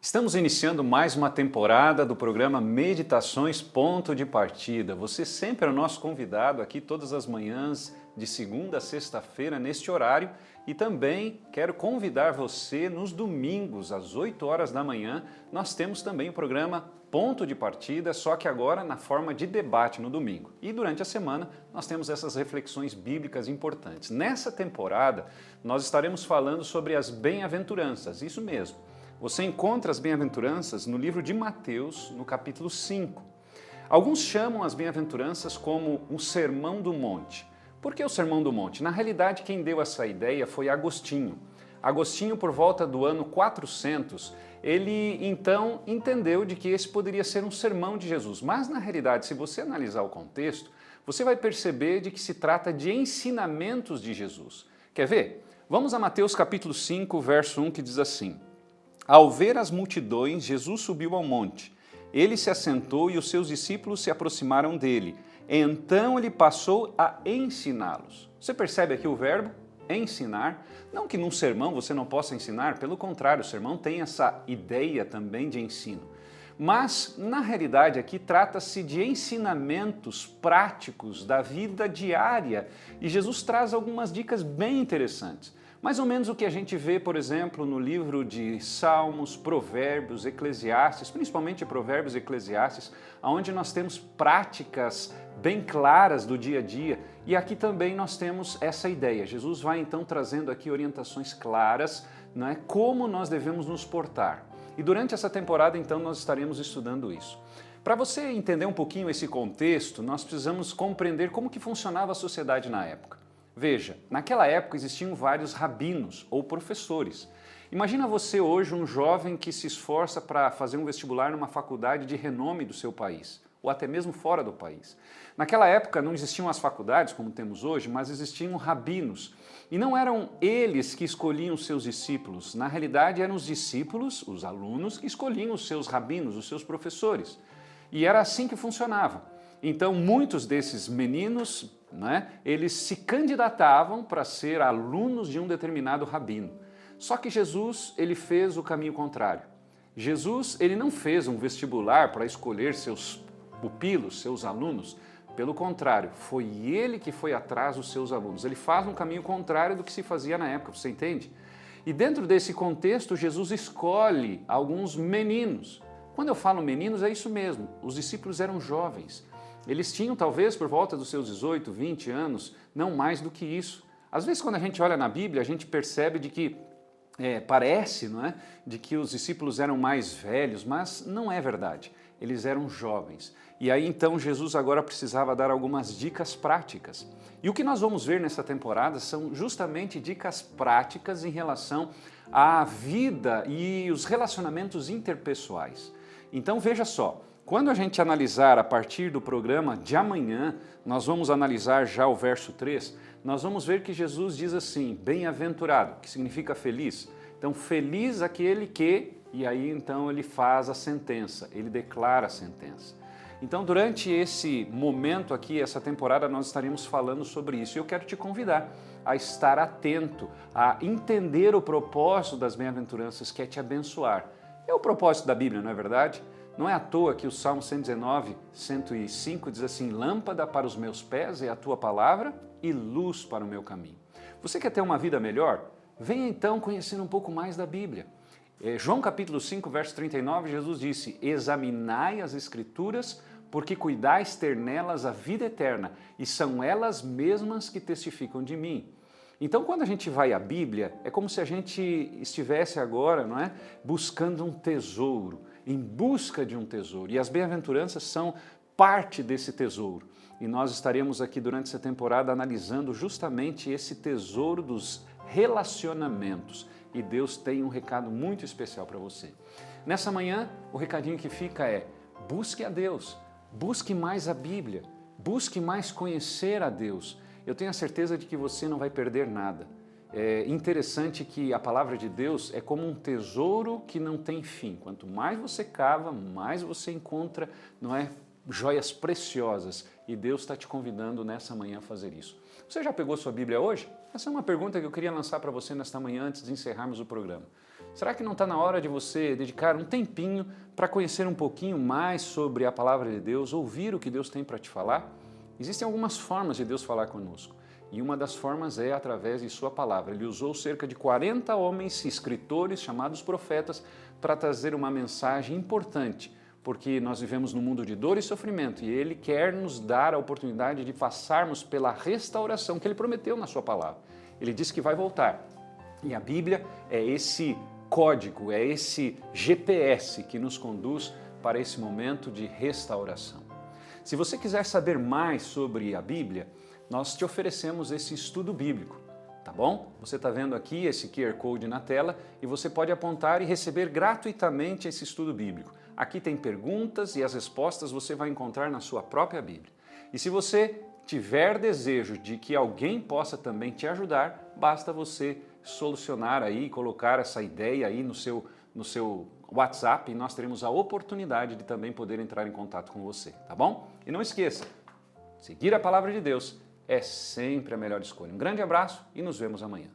Estamos iniciando mais uma temporada do programa Meditações Ponto de Partida. Você sempre é o nosso convidado aqui todas as manhãs, de segunda a sexta-feira, neste horário. E também quero convidar você nos domingos, às 8 horas da manhã. Nós temos também o programa Ponto de Partida, só que agora na forma de debate no domingo. E durante a semana nós temos essas reflexões bíblicas importantes. Nessa temporada nós estaremos falando sobre as bem-aventuranças, isso mesmo. Você encontra as bem-aventuranças no livro de Mateus, no capítulo 5. Alguns chamam as bem-aventuranças como um sermão do monte. Por que o sermão do monte? Na realidade, quem deu essa ideia foi Agostinho. Agostinho, por volta do ano 400, ele então entendeu de que esse poderia ser um sermão de Jesus. Mas, na realidade, se você analisar o contexto, você vai perceber de que se trata de ensinamentos de Jesus. Quer ver? Vamos a Mateus capítulo 5, verso 1, que diz assim: Ao ver as multidões, Jesus subiu ao monte. Ele se assentou e os seus discípulos se aproximaram dele. Então ele passou a ensiná-los. Você percebe aqui o verbo ensinar? Não que num sermão você não possa ensinar, pelo contrário, o sermão tem essa ideia também de ensino. Mas, na realidade, aqui trata-se de ensinamentos práticos da vida diária e Jesus traz algumas dicas bem interessantes. Mais ou menos o que a gente vê, por exemplo, no livro de Salmos, Provérbios, Eclesiastes, principalmente Provérbios e Eclesiastes, onde nós temos práticas bem claras do dia a dia. E aqui também nós temos essa ideia. Jesus vai então trazendo aqui orientações claras, né, como nós devemos nos portar. E durante essa temporada, então, nós estaremos estudando isso. Para você entender um pouquinho esse contexto, nós precisamos compreender como que funcionava a sociedade na época. Veja, naquela época existiam vários rabinos ou professores. Imagina você hoje um jovem que se esforça para fazer um vestibular numa faculdade de renome do seu país, ou até mesmo fora do país. Naquela época não existiam as faculdades como temos hoje, mas existiam rabinos. E não eram eles que escolhiam os seus discípulos, na realidade eram os discípulos, os alunos, que escolhiam os seus rabinos, os seus professores. E era assim que funcionava. Então muitos desses meninos, né, eles se candidatavam para ser alunos de um determinado rabino. Só que Jesus, ele fez o caminho contrário. Jesus, ele não fez um vestibular para escolher seus pupilos, seus alunos. Pelo contrário, foi ele que foi atrás dos seus alunos. Ele faz um caminho contrário do que se fazia na época, você entende? E dentro desse contexto, Jesus escolhe alguns meninos. Quando eu falo meninos, é isso mesmo. Os discípulos eram jovens. Eles tinham talvez por volta dos seus 18, 20 anos, não mais do que isso. Às vezes quando a gente olha na Bíblia, a gente percebe de que parece, não é, de que os discípulos eram mais velhos, mas não é verdade. Eles eram jovens. E aí então Jesus agora precisava dar algumas dicas práticas. E o que nós vamos ver nessa temporada são justamente dicas práticas em relação à vida e os relacionamentos interpessoais. Então veja só, quando a gente analisar a partir do programa de amanhã, nós vamos analisar já o verso 3, nós vamos ver que Jesus diz assim, bem-aventurado, que significa feliz. Então, feliz aquele que, e aí então ele faz a sentença, ele declara a sentença. Então, durante esse momento aqui, essa temporada, nós estaremos falando sobre isso. E eu quero te convidar a estar atento, a entender o propósito das bem-aventuranças, que é te abençoar. É o propósito da Bíblia, não é verdade? Não é à toa que o Salmo 119, 105 diz assim, lâmpada para os meus pés é a tua palavra e luz para o meu caminho. Você quer ter uma vida melhor? Venha então conhecer um pouco mais da Bíblia. João capítulo 5, verso 39, Jesus disse, examinai as Escrituras, porque cuidais ter nelas a vida eterna, e são elas mesmas que testificam de mim. Então, quando a gente vai à Bíblia, é como se a gente estivesse agora, não é, buscando um tesouro, em busca de um tesouro. E as bem-aventuranças são parte desse tesouro. E nós estaremos aqui durante essa temporada analisando justamente esse tesouro dos relacionamentos. E Deus tem um recado muito especial para você. Nessa manhã, o recadinho que fica é, busque a Deus, busque mais a Bíblia, busque mais conhecer a Deus. Eu tenho a certeza de que você não vai perder nada. É interessante que a palavra de Deus é como um tesouro que não tem fim. Quanto mais você cava, mais você encontra, não é, joias preciosas e Deus está te convidando nessa manhã a fazer isso. Você já pegou sua Bíblia hoje? Essa é uma pergunta que eu queria lançar para você nesta manhã antes de encerrarmos o programa. Será que não está na hora de você dedicar um tempinho para conhecer um pouquinho mais sobre a palavra de Deus, ouvir o que Deus tem para te falar? Existem algumas formas de Deus falar conosco e uma das formas é através de sua palavra. Ele usou cerca de 40 homens escritores chamados profetas para trazer uma mensagem importante, porque nós vivemos num mundo de dor e sofrimento e Ele quer nos dar a oportunidade de passarmos pela restauração que Ele prometeu na sua palavra. Ele disse que vai voltar e a Bíblia é esse código, é esse GPS que nos conduz para esse momento de restauração. Se você quiser saber mais sobre a Bíblia, nós te oferecemos esse estudo bíblico, tá bom? Você está vendo aqui esse QR Code na tela e você pode apontar e receber gratuitamente esse estudo bíblico. Aqui tem perguntas e as respostas você vai encontrar na sua própria Bíblia. E se você tiver desejo de que alguém possa também te ajudar, basta você solucionar aí, colocar essa ideia aí no seu WhatsApp e nós teremos a oportunidade de também poder entrar em contato com você, tá bom? E não esqueça, seguir a palavra de Deus é sempre a melhor escolha. Um grande abraço e nos vemos amanhã.